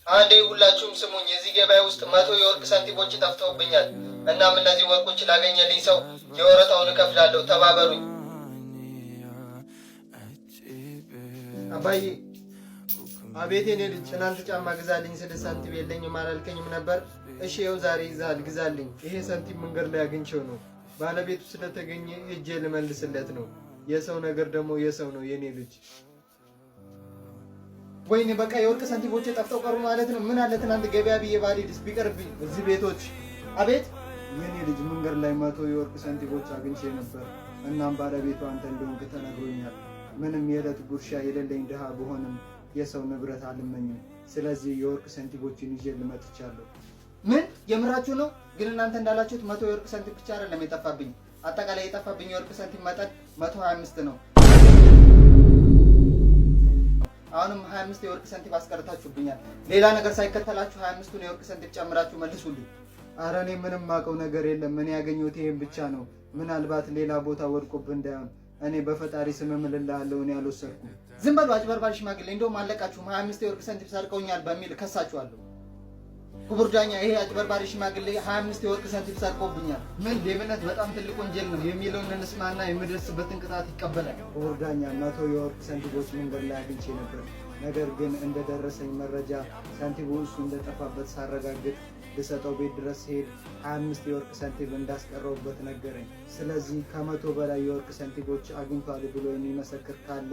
አንዴ ሁላችሁም ስሙኝ እዚህ ገበያ ውስጥ 100 የወርቅ ሳንቲሞች ጠፍተውብኛል እናም እነዚህ ወርቆች ላገኘልኝ ሰው የወረታውን እከፍላለሁ ተባበሩኝ አባዬ አቤት የኔ ልጅ ትናንት ጫማ ግዛልኝ 6 ሳንቲም የለኝም አላልከኝም ነበር እሺ ይኸው ዛሬ ይዛል ግዛልኝ ይሄ ሳንቲም መንገድ ላይ አግኝቼው ነው ባለቤቱ ስለተገኘ ሄጄ ልመልስለት ነው የሰው ነገር ደግሞ የሰው ነው የኔ ልጅ ወይኔ በቃ የወርቅ ሳንቲሞች ጠፍተው ቀሩ ማለት ነው ምን አለ ትናንት ገበያ ብዬ ባልሄድስ ቢቀርብኝ እዚህ ቤቶች አቤት የኔ ልጅ መንገድ ላይ 100 የወርቅ ሳንቲሞች አግኝቼ ነበር እናም ባለቤቱ አንተ እንደሆንክ ተነግሮኛል ምንም የዕለት ጉርሻ የሌለኝ ድሃ ብሆንም የሰው ንብረት አልመኝም ስለዚህ የወርቅ ሳንቲሞችን ይዤ ልመጥቻለሁ ምን የምራችሁ ነው ግን እናንተ እንዳላችሁት 100 የወርቅ ሳንቲም ብቻ አይደለም የጠፋብኝ አጠቃላይ የጠፋብኝ የወርቅ ሳንቲም መጠን 125 ነው አሁንም 25 የወርቅ ሳንቲም አስቀርታችሁብኛል ሌላ ነገር ሳይከተላችሁ 25ቱን የወርቅ ሳንቲም ጨምራችሁ መልሱልኝ ኧረ እኔ ምንም ማቀው ነገር የለም ምን ያገኘሁት ይሄን ብቻ ነው ምናልባት ሌላ ቦታ ወድቆብኝ እንዳይሆን እኔ በፈጣሪ ስም እምልልሃለሁ እኔ አልወሰድኩም ዝም በሉ አጭበርባሪ ሽማግሌ እንደውም አለቃችሁም 25 የወርቅ ሳንቲም ሰርቀውኛል በሚል ከሳችኋለሁ ክቡር ዳኛ ይሄ አጭበርባሪ ሽማግሌ 25 የወርቅ ሳንቲም ሰርቆብኛል ምን ሌብነት በጣም ትልቅ ወንጀል ነው የሚለውን እንስማና የሚደርስበትን ቅጣት ይቀበላል ክቡር ዳኛ 100 የወርቅ ሳንቲሞች መንገድ ላይ አግኝቼ ነበር ነገር ግን እንደደረሰኝ መረጃ ሳንቲሙ እሱ እንደጠፋበት ሳረጋግጥ ልሰጠው ቤት ድረስ ሄድ 25 የወርቅ ሳንቲም እንዳስቀረውበት ነገረኝ ስለዚህ ከ100 በላይ የወርቅ ሳንቲሞች አግኝቷል ብሎ የሚመሰክር ካለ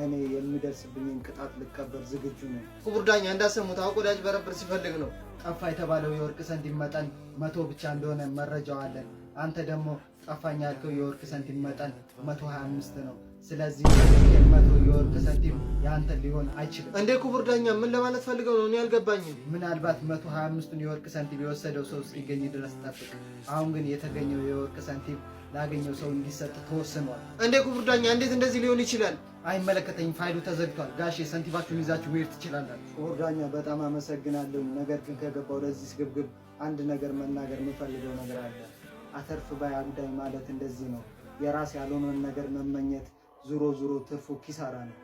እኔ የሚደርስብኝን ቅጣት ልቀበል ዝግጁ ነኝ ክቡር ዳኛ እንዳሰሙት አውቆ ሊያጭበረብር ሲፈልግ ነው ጠፋ የተባለው የወርቅ ሳንቲም መጠን 100 ብቻ እንደሆነ መረጃው አለን አንተ ደግሞ ጠፋኝ ያልከው የወርቅ ሳንቲም መጠን 125 ነው ስለዚህ 100 የወርቅ ሳንቲም ያንተ ሊሆን አይችልም እንዴ ክቡር ዳኛ ምን ለማለት ፈልገው ነው እኔ አልገባኝም ምናልባት 125ን የወርቅ ሳንቲም የወሰደው ሰው እስኪገኝ ድረስ ጠብቅ አሁን ግን የተገኘው የወርቅ ሳንቲም ላገኘው ሰው እንዲሰጥ ተወስኗል እንዴ ክቡር ዳኛ እንዴት እንደዚህ ሊሆን ይችላል አይመለከተኝም ፋይሉ ተዘግቷል ጋሼ ሳንቲማችሁን ይዛችሁ መሄድ ትችላላችሁ ክቡር ዳኛ በጣም አመሰግናለሁ ነገር ግን ከገባው ለዚህ ስግብግብ አንድ ነገር መናገር የምፈልገው ነገር አለ አተርፍ ባይ አጉዳይ ማለት እንደዚህ ነው የራስ ያልሆነውን ነገር መመኘት ዙሮ ዙሮ ትርፉ ኪሳራ ነው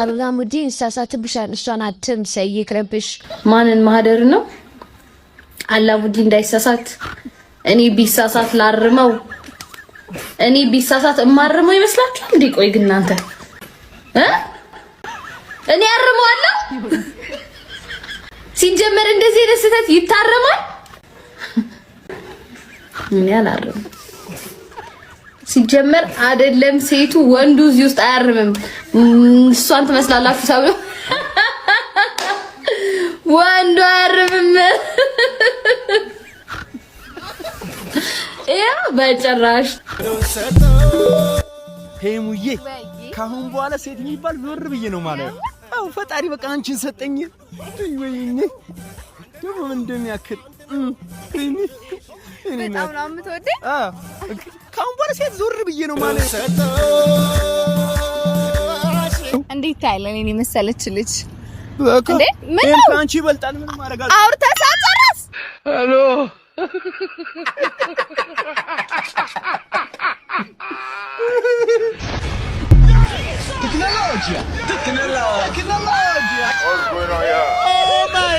አላሙዲን ሳሳትብሻል እሷን አትምሰይ ይቅርብሽ ማንን ማህደር ነው አላሙዲን እንዳይሳሳት እኔ ቢሳሳት ላርመው እኔ ቢሳሳት እማርመው ይመስላችኋል እንዴ ቆይ ግን እናንተ እኔ አርመዋለሁ ሲጀመር እንደዚህ ደስተት ይታረማል እኔ አላርም ሲጀመር አይደለም ሴቱ ወንዱ እዚህ ውስጥ አያርምም። እሷን ትመስላላችሁ ተብሎ ወንዱ አያርምም። ያ በጭራሽ ሄሙዬ ካሁን በኋላ ሴት የሚባል ዞር ብዬ ነው ማለት ነው። አው ፈጣሪ በቃ አንቺን ሰጠኝ። ወይኔ ደግሞ ምን እንደሚያክል እኔ በጣም ነው የምትወደኝ። ካሁን በኋላ ሴት ዞር ብዬ ነው ማለት ነው። እንዴት ታይለን እኔ መሰለች ልጅ እንዴ ምን ነው አንቺ ይበልጣል። ምን ማረጋት አውርተህ ሳጨርስ ሄሎ Tecnologia! What's going on here? Oh my!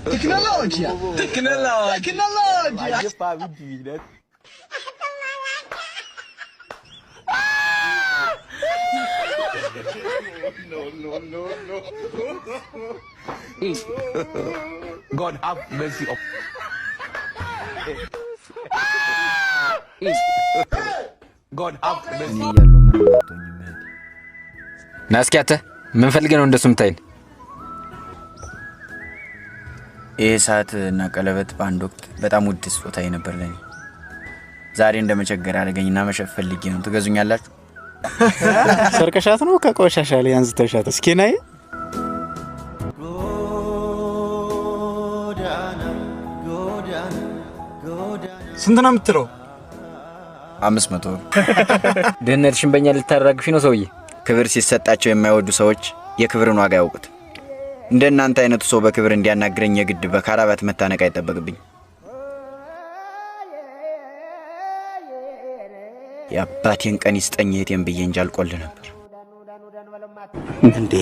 Tecnologia! Tecnologia! No. God have mercy on. God have mercy. ናስኪያተ ምን ፈልገህ ነው እንደሱ የምታይን? ይሄ ሰዓት እና ቀለበት በአንድ ወቅት በጣም ውድ ስጦታ ነበር ለኔ። ዛሬ እንደመቸገር አደረገኝና መሸፍ ፈልጌ ነው። ትገዙኛላችሁ? ሰርቀሻት ነው ከቆሻሻ ላይ አንስተሻት? እስኪ ናይ ስንት ነው የምትለው? 500 ድህነትሽን በእኛ ልታራግፊ ነው ሰውዬ። ክብር ሲሰጣቸው የማይወዱ ሰዎች የክብርን ዋጋ ያውቁት። እንደናንተ አይነቱ ሰው በክብር እንዲያናግረኝ የግድ በካራባት መታነቅ አይጠበቅብኝ። የአባቴን ቀን ይስጠኝ የቴን ብዬ እንጂ አልቆልህ ነበር እንዴ?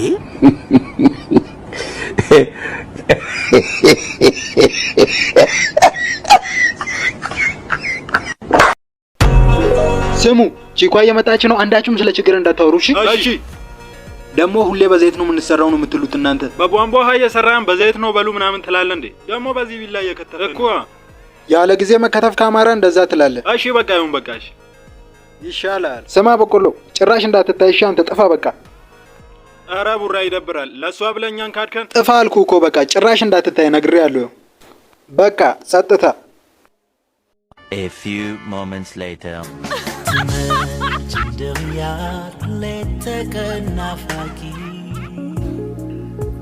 ስሙ ቺኳ እየመጣች ነው። አንዳችሁም ስለ ችግር እንዳታወሩ እሺ? እሺ። ደግሞ ሁሌ በዘይት ነው የምንሰራው ነው የምትሉት እናንተ? በቧንቧ ውሃ እየሰራን በዘይት ነው በሉ ምናምን ትላለህ እንዴ? ደግሞ በዚህ ቢላ እየከተፈ እኮ ያለ ጊዜ መከተፍ ካማራ እንደዛ ትላለህ። እሺ በቃ ይሁን በቃ እሺ ይሻላል። ስማ በቆሎ ጭራሽ እንዳትታይሽ አንተ ጥፋ በቃ። ኧረ ቡራ ይደብራል። ለሷ ብለኛን ካድከን ጥፋ አልኩ እኮ በቃ ጭራሽ እንዳትታይ ነግሬያለሁ። በቃ ጸጥታ። A few moments later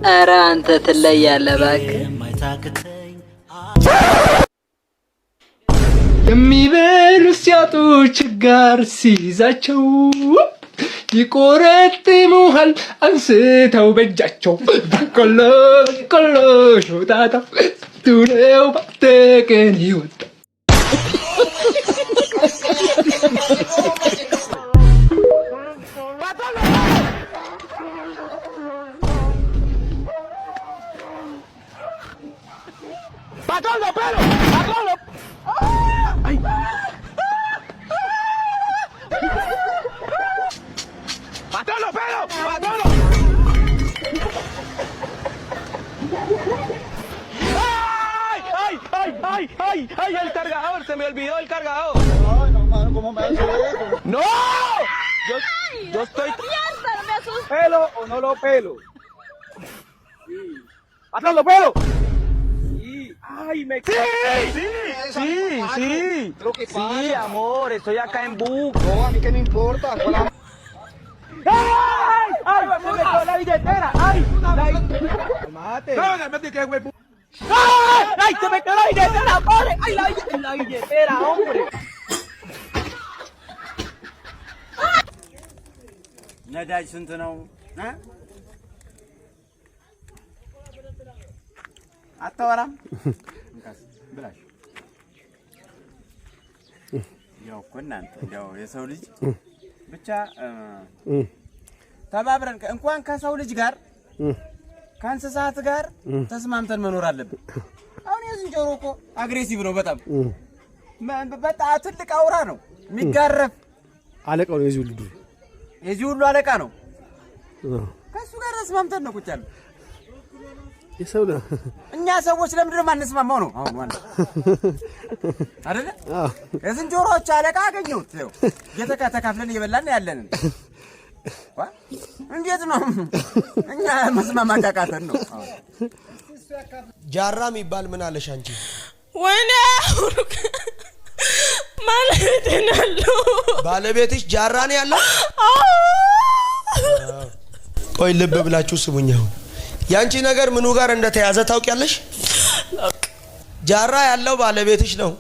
ኧረ አንተ ትለያለህ እባክህ። የሚበሉ ሲያጡ ችጋር ሲይዛቸው ይቆረጥሙሃል አንስተው በእጃቸው። በቆሎ ሾጣጣ ቱለው ባተቀን ይወጣ ¡Patolo, pelo! ¡Patolo! ¡Ay! ¡Patolo, pelo! ¡Patolo! ¡Ay! ¡Ay! ¡Ay! ¡Ay! ¡Ay! ¡El cargador! ¡Se me olvidó el cargador! ¡Ay, no, mano! ¿Cómo me hace eso? ¡No! Yo estoy... ¿Pelo o no lo pelo? Sí. ¡Patolo, pelo! ¡Ay, me... ¡Sí! Sí, amor, estoy acá en Buc. No, a mí que me importa. ¡Ay! ¡Ay, me metió la billetera! ¡Ay! ¡Mate! ¡No, me metí que güey! ¡Ay! ¡Ay, se metió la billetera, pobre! ¡Ay, la billetera, hombre! ነዳጅ ስንት ነው? አታወራም? ብላሽ እንዲያው እኮ እናንተ እንዲያው የሰው ልጅ ብቻ ተባብረን እንኳን ከሰው ልጅ ጋር ከእንስሳት ጋር ተስማምተን መኖር አለብን። አሁን የዝንጀሮ እኮ አግሬሲቭ ነው በጣም ትልቅ አውራ ነው የሚጋረፍ አለቃው ነው የዚህ ሁሉ አለቃ ነው። ከሱ ጋር ተስማምተን ነው ቁጭ ያለው የሰው ነው። እኛ ሰዎች ለምንድን ነው የማንስማማው ነው አሁን ማለት አይደለ? የዝንጀሮዎች አለቃ አገኘሁት ይኸው እየተካፍለን እየበላን ያለን እንዴት ነው እኛ መስማማት ያቃተን ነው? ጃራ የሚባል ምን አለሽ አንቺ? ወይኔ ማለት ነው ባለቤትሽ ጃራ ነው ያለው? ቆይ ልብ ብላችሁ ስሙኝ። አሁን ያንቺ ነገር ምኑ ጋር እንደተያዘ ታውቂያለሽ? ጃራ ያለው ባለቤትሽ ነው።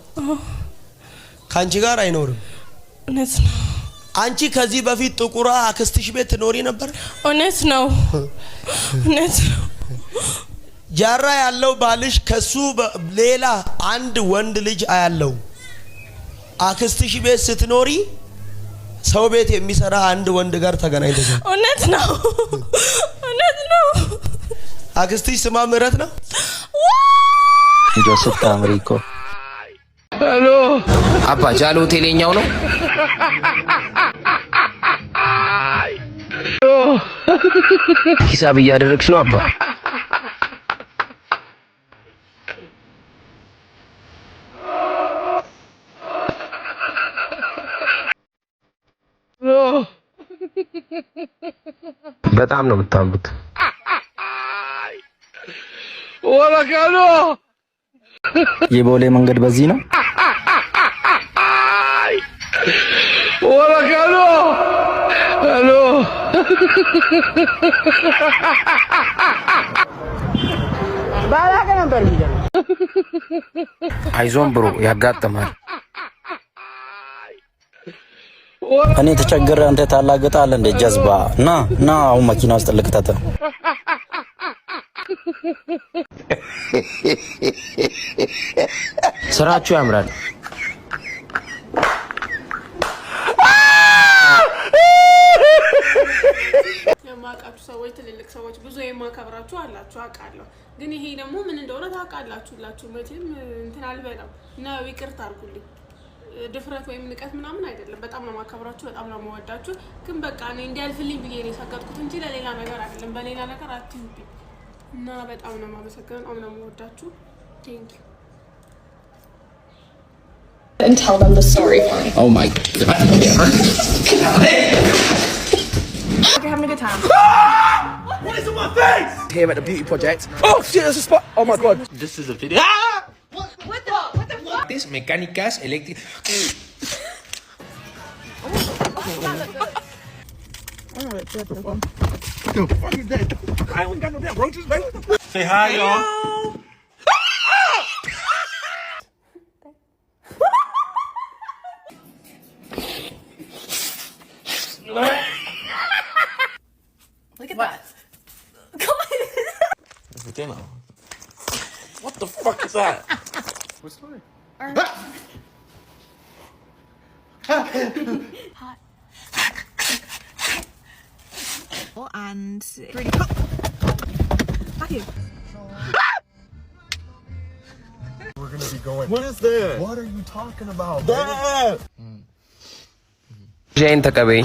ካንቺ ጋር አይኖርም። እውነት ነው። አንቺ ከዚህ በፊት ጥቁራ አክስትሽ ቤት ትኖሪ ነበር? እውነት ነው። እውነት ነው። ጃራ ያለው ባልሽ ከሱ ሌላ አንድ ወንድ ልጅ አያለው። አክስትሽ ቤት ስትኖሪ ሰው ቤት የሚሰራ አንድ ወንድ ጋር ተገናኝተሻል። እውነት ነው። እውነት ነው። አክስትሽ ስማ ምህረት ነው? ጆሴፍ ታምሪኮ ሄሎ አባ ጃሎ ሆቴልኛው ነው። ሂሳብ እያደረግሽ ነው አባ? በጣም ነው የምታምሩት። ወላካሎ የቦሌ መንገድ በዚህ ነው። ወላካሎ ሄሎ ባላቀ ነበር ይላል። አይዞን ብሮ ያጋጥማል። እኔ ተቸገረ አንተ ታላገጣለህ እንደ ጀዝባ ና አሁን መኪና ውስጥ ልክተት። ስራችሁ ያምራል። የማውቃችሁ ሰዎች ትልልቅ ሰዎች ብዙ የማከብራችሁ አላችሁ አውቃለሁ። ግን ይሄ ደግሞ ምን እንደሆነ ታውቃላችሁላችሁ። መቼም እንትን አልበላም እና ይቅርታ አድርጉልኝ። ድፍረት ወይም ንቀት ምናምን አይደለም። በጣም ነው ማከብራችሁ፣ በጣም ነው መወዳችሁ። ግን በቃ እኔ እንዲያልፍልኝ ብዬ ነው የሰገድኩት እንጂ ለሌላ ነገር አይደለም። በሌላ ነገር አትዩብኝ እና በጣም ነው የማመሰግነው፣ በጣም ነው መወዳችሁ። ቴንክ ዩ and tell them the story for me. Oh my god. You're having a good time. What is in my face? Here at the beauty project. Oh shit, there's a spot. Oh my god. This is a video. What the fuck? This mecánicas eléctricas. The fuck is that? I don't got no damn roaches, baby. Say hi, y'all. Look at that. Come on. What the fuck is that? What's the story? Hot. And really cook. Thank you. We're gonna be going. What is that? What are you talking about? Dad! Jane ተቀበይ።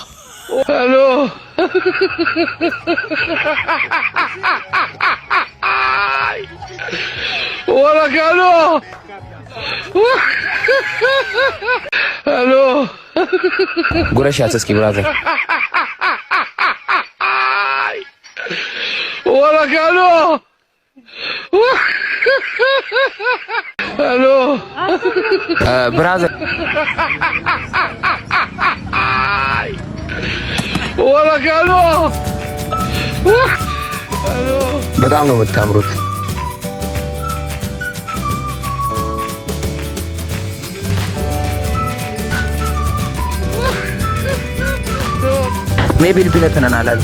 Hello. ወላካሎ Hello. ጉረሻት እስኪ ብራዘር። ወላካሎ Hello. ብራዘር ወላካሎ በጣም ነው የምታምሩት። ሜቢ ልብነተና አላል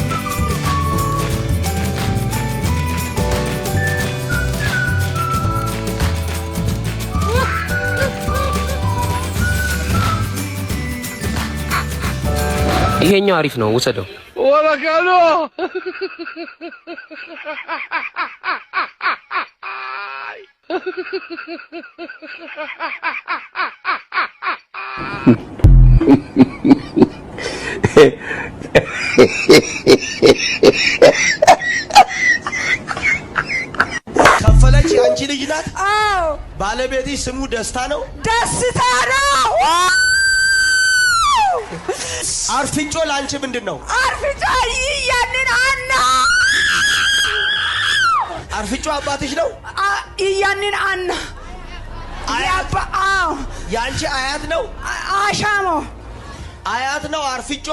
ይሄኛው አሪፍ ነው ውሰደው። ወላካሎ ከፈለች አንቺ ልጅ ናት? አዎ። ባለቤትሽ ስሙ ደስታ ነው? ደስታ ነው። አርፍንጮ ላንቺ ምንድነው? አርፍንጮ ያንን አና አርፍንጮ አባትሽ ነው? ያንን አና ያባ ያንቺ አያት ነው? አሻሞ አያት ነው አርፍንጮ?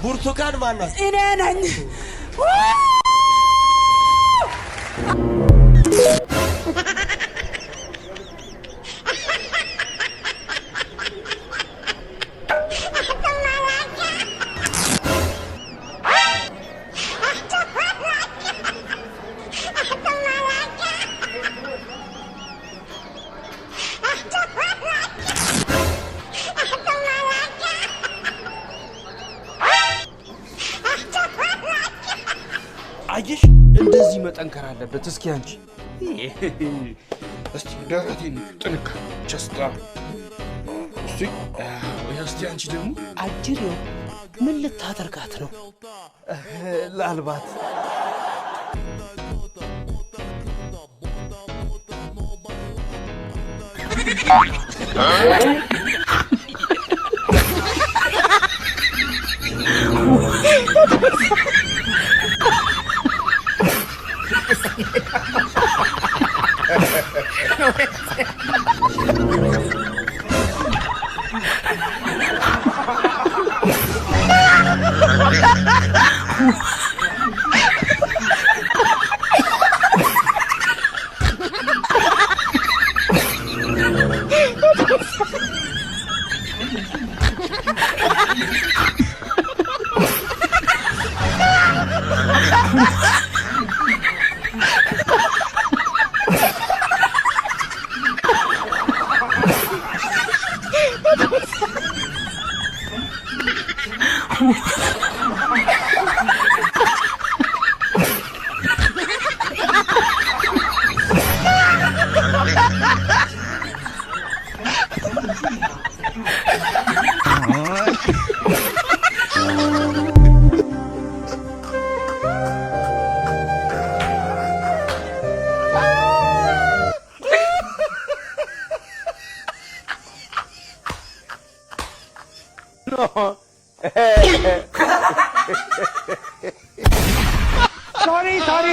ብርቱካን ማን ናት? እኔ ነኝ። አየሽ እንደዚህ መጠንከር አለበት። እስኪ አንቺ እስቲ ደረቴን ጥንካ ቸስታ እስቲ አንቺ ደግሞ አጅሬው ምን ልታደርጋት ነው? ላልባት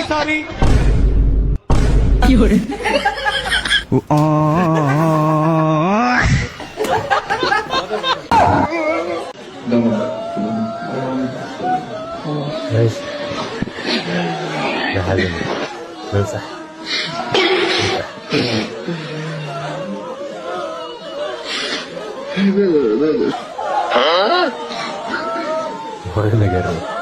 sorry. You're Guys, لحالي بنصح وين قرب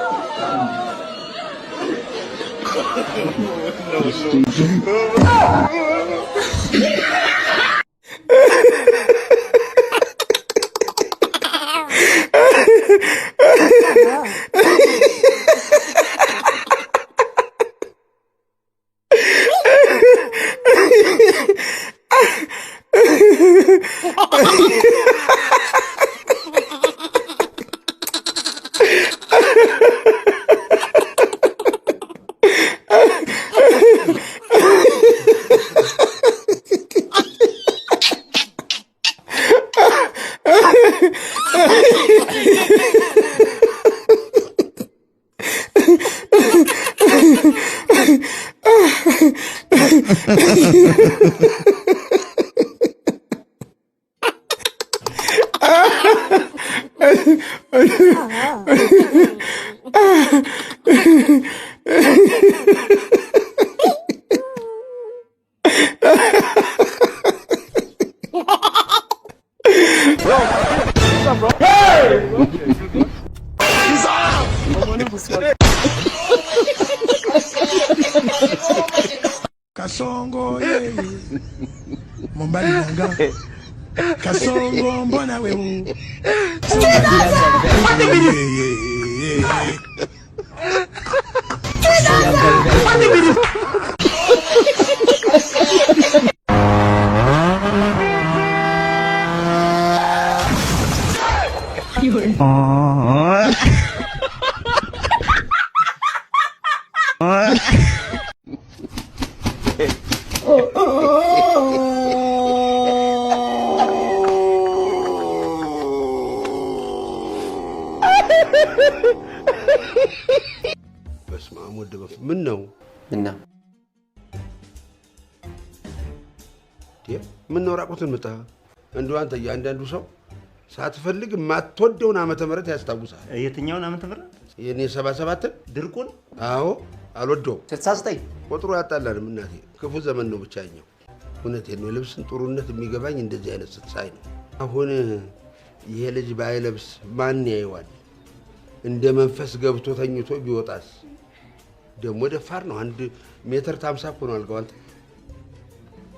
Kasongo ye Mombali nanga Kasongo mbona wewe. በስመ አብ ወወልድ ምን ነው እና ምን ነው ራቁትን መጣ እንደው አንተ ያንዳንዱ ሰው ሳትፈልግ ማትወደውን ዓመተ ምህረት ያስታውሳል። የትኛውን ዓመተ ምህረት? የኔ 77 ድርቁን? አዎ አልወደው 69 ቁጥሩ ያጣላንም እናቴ ክፉ ዘመን ነው ብቻኛው። እውነቴን ነው ልብስን ጥሩነት የሚገባኝ እንደዚህ አይነት ስትሳይ ነው። አሁን ይሄ ልጅ ባይለብስ ማን ያየዋል? እንደ መንፈስ ገብቶ ተኝቶ ቢወጣስ? ደሞ ደፋር ነው። 1 ሜትር 50 እኮ ነው አልጋው። አንተ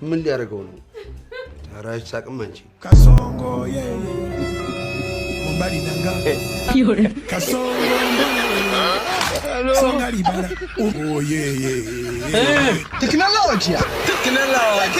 ምን ሊያደርገው ነው? ታራጅ ሳቅም አንቺ ካሶንጎ ሞምባሪ ናንጋ ይሁን ካሶንጎ songa libala oh yeah tecnologia tecnologia